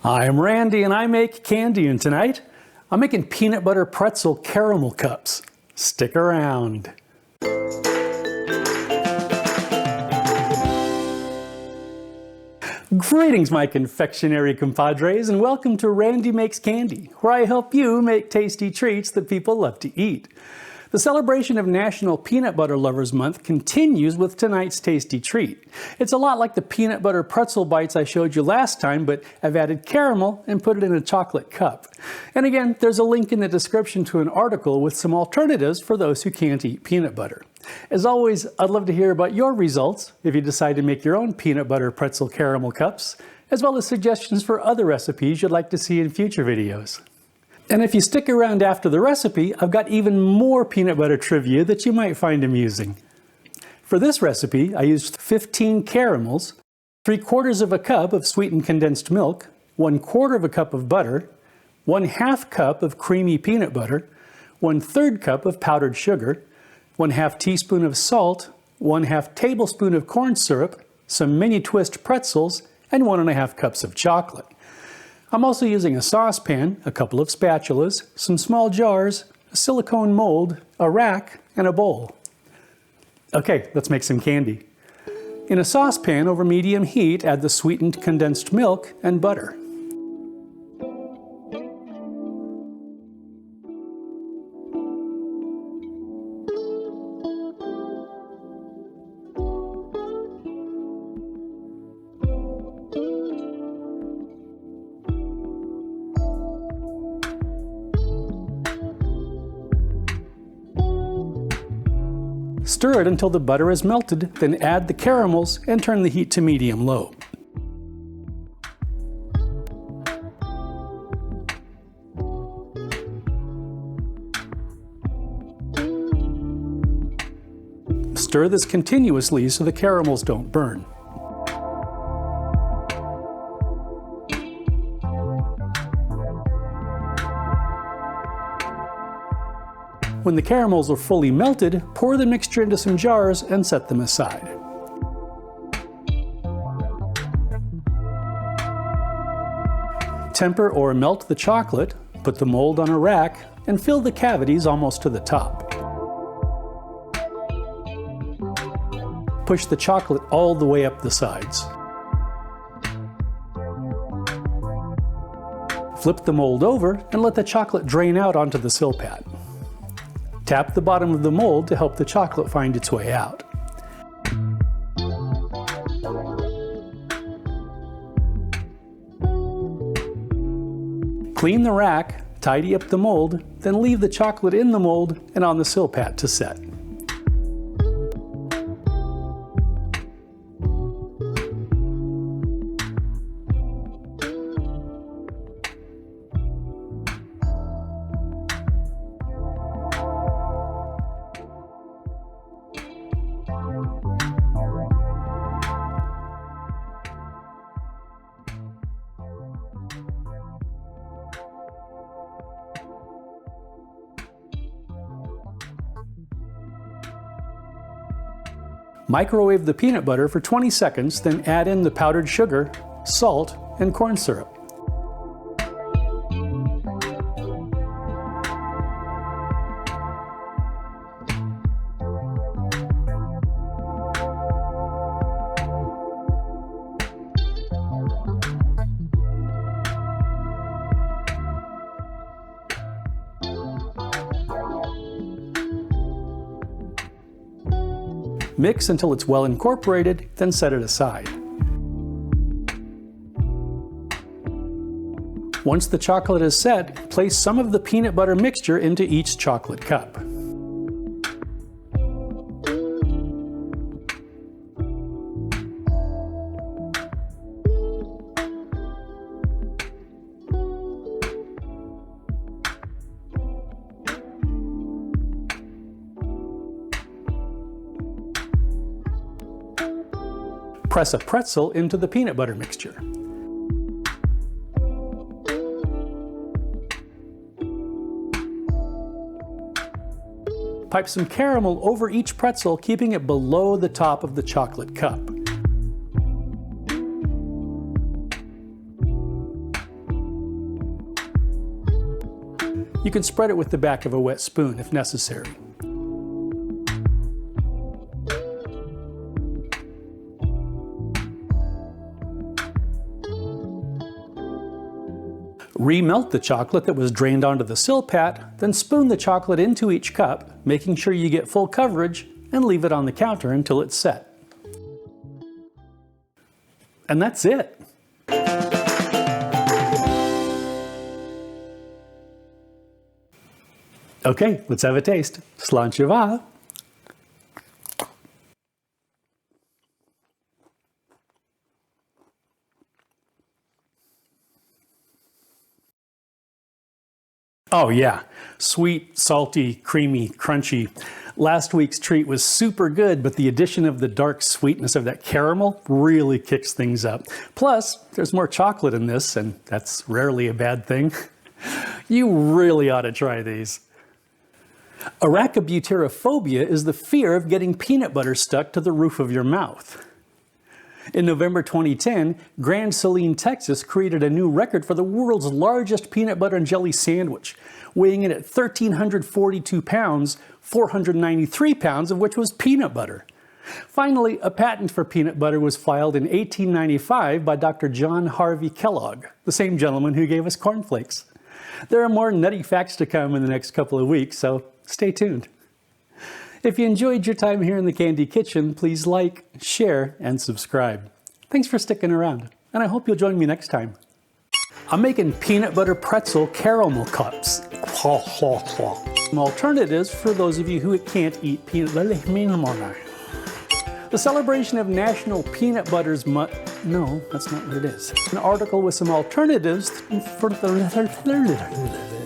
I'm Randy and I make candy, and tonight I'm making peanut butter pretzel caramel cups. Stick around. Greetings, my confectionery compadres, and welcome to Randy Makes Candy, where I help you make tasty treats that people love to eat. The celebration of National Peanut Butter Lovers Month continues with tonight's tasty treat. It's a lot like the peanut butter pretzel bites I showed you last time, but I've added caramel and put it in a chocolate cup. And again, there's a link in the description to an article with some alternatives for those who can't eat peanut butter. As always, I'd love to hear about your results if you decide to make your own peanut butter pretzel caramel cups, as well as suggestions for other recipes you'd like to see in future videos. And if you stick around after the recipe, I've got even more peanut butter trivia that you might find amusing. For this recipe, I used 15 caramels, 3/4 of a cup of sweetened condensed milk, 1/4 of a cup of butter, 1/2 cup of creamy peanut butter, 1/3 cup of powdered sugar, 1/2 teaspoon of salt, 1/2 tablespoon of corn syrup, some mini twist pretzels, and 1.5 cups of chocolate. I'm also using a saucepan, a couple of spatulas, some small jars, a silicone mold, a rack, and a bowl. Okay, let's make some candy. In a saucepan over medium heat, add the sweetened condensed milk and butter. Stir it until the butter is melted, then add the caramels and turn the heat to medium-low. Stir this continuously so the caramels don't burn. When the caramels are fully melted, pour the mixture into some jars and set them aside. Temper or melt the chocolate, put the mold on a rack, and fill the cavities almost to the top. Push the chocolate all the way up the sides. Flip the mold over and let the chocolate drain out onto the silpat. Tap the bottom of the mold to help the chocolate find its way out. Clean the rack, tidy up the mold, then leave the chocolate in the mold and on the silpat to set. Microwave the peanut butter for 20 seconds, then add in the powdered sugar, salt, and corn syrup. Mix until it's well incorporated, then set it aside. Once the chocolate is set, place some of the peanut butter mixture into each chocolate cup. Press a pretzel into the peanut butter mixture. Pipe some caramel over each pretzel, keeping it below the top of the chocolate cup. You can spread it with the back of a wet spoon if necessary. Remelt the chocolate that was drained onto the silpat, then spoon the chocolate into each cup, making sure you get full coverage, and leave it on the counter until it's set. And that's it. Okay, let's have a taste. Sláinte. Oh yeah, sweet, salty, creamy, crunchy. Last week's treat was super good, but the addition of the dark sweetness of that caramel really kicks things up. Plus, there's more chocolate in this, and that's rarely a bad thing. You really ought to try these. Arachibutyrophobia is the fear of getting peanut butter stuck to the roof of your mouth. In November 2010, Grand Saline, Texas created a new record for the world's largest peanut butter and jelly sandwich, weighing in at 1,342 pounds, 493 pounds of which was peanut butter. Finally, a patent for peanut butter was filed in 1895 by Dr. John Harvey Kellogg, the same gentleman who gave us cornflakes. There are more nutty facts to come in the next couple of weeks, so stay tuned. If you enjoyed your time here in the Candy Kitchen, please like, share, and subscribe. Thanks for sticking around, and I hope you'll join me next time. I'm making peanut butter pretzel caramel cups. Some alternatives for those of you who can't eat peanut butter. The celebration of National Peanut Butter's Month. No, that's not what it is. An article with some alternatives for the